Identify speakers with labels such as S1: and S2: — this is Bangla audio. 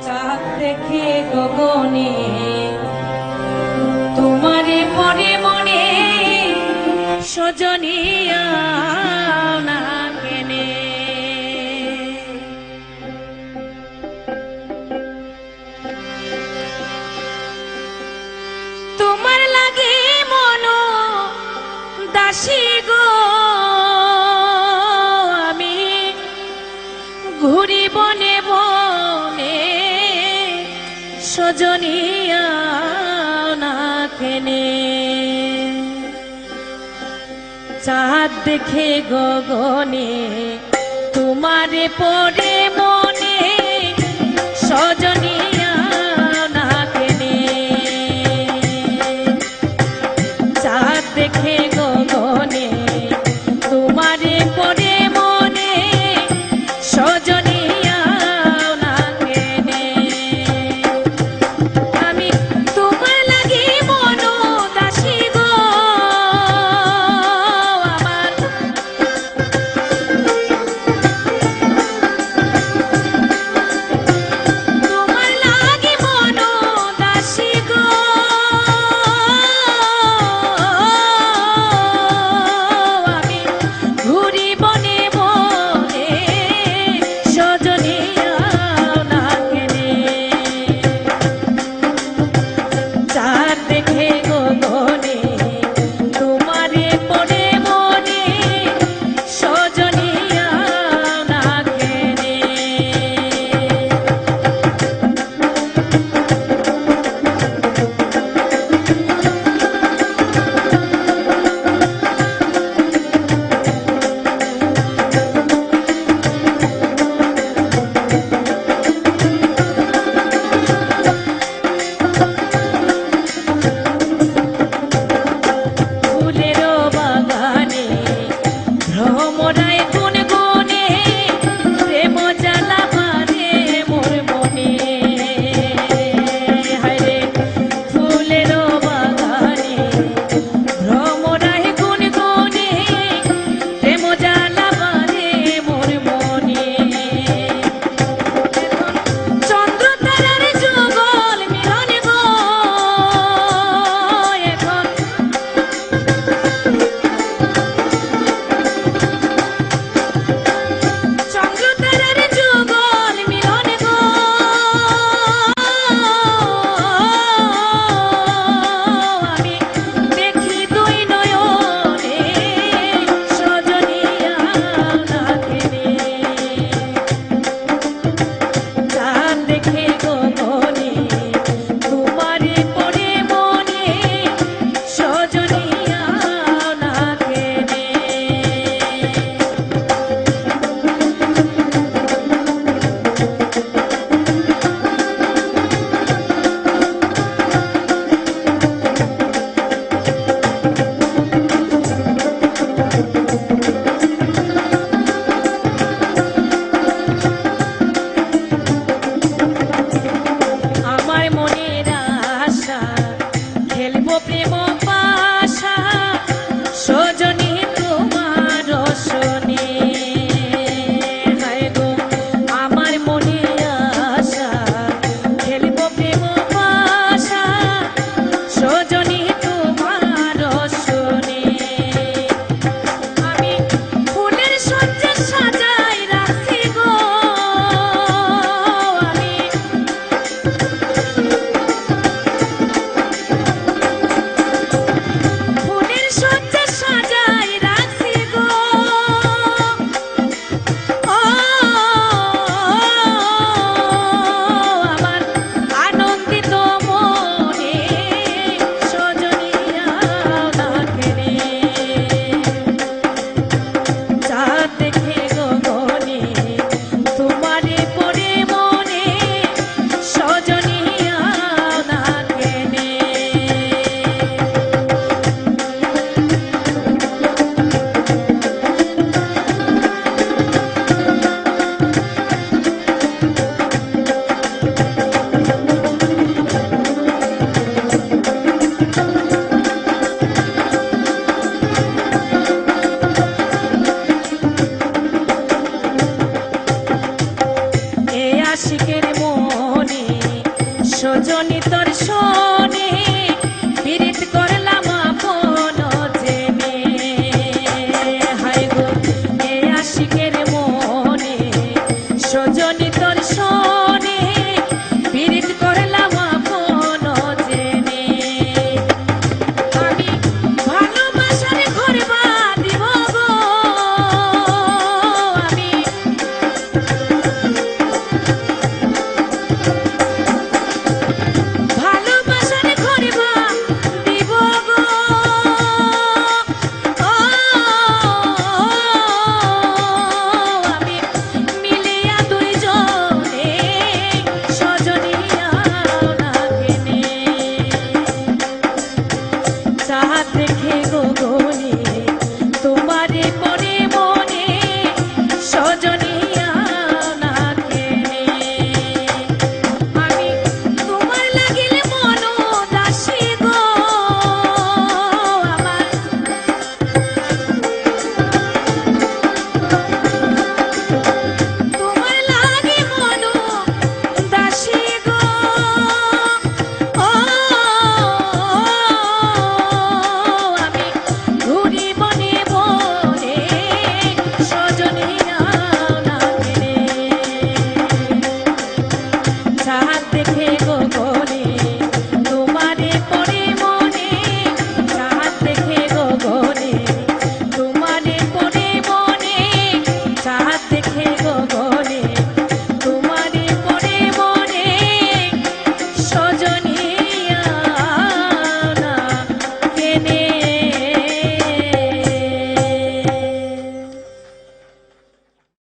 S1: চাঁদ দেখে গগনে তোমারে পরে মনে সজনিয়া না কেনে তোমার লাগে মন দাসী গো আমি ঘুরি বনে বনে সজনিয়া না কেনে চাঁদ দেখে গগনে তোমারে পরে মনে সজনিয়া না কেনে চাঁদ দেখে গগনে তোমারে পরে মনে সজনিয়া না কেনে আমি তোমার লাগি মন দাসী গো আমার তোমার লাগি মন দাসী গো আমি ঘুরি বনে বনে সজনিয়া না কেনে চাঁদ দেখে গগনে তোমারে পড়ে মনে সজনিয়া না কেনে ফুলেরও বাগানে ভ্রমরায় গুনে গুনে প্রেম জ্বালা মারে মোর মনে হায়রে ফুলেরও বাগানে ভ্রমরায় গুনে গুনে প্রেম জ্বালা মারে মোর মনে চন্দ্র তারার যুগল মিলন গো এখন চন্দ্র তারার যুগল মিলন গো আমি দেখি দুই নয়নে সজনিয়া না কেনে চাঁদ দেখে গগনে তোমারে পড়ে মনে সজনিয়া না কেনে আমার মনের আশা খেলবো প্রেম পাশা সজনী তোমার রসনে হায় গো আমার মনের আশা খেলবো প্রেম পাশা সজনী তোমার রসনে আমি ফুলের সজ্জা সাজাই রাখি গো আমি ফুলের সজ্জা সাজাই রাখি গো ও আমার আনন্দিত মনে সজনিয়া না কেনে চাঁদ দেখে গগনে তোমারে পড়ে মনে সজনিয়া না কেনে আশিকের মনে তোর সব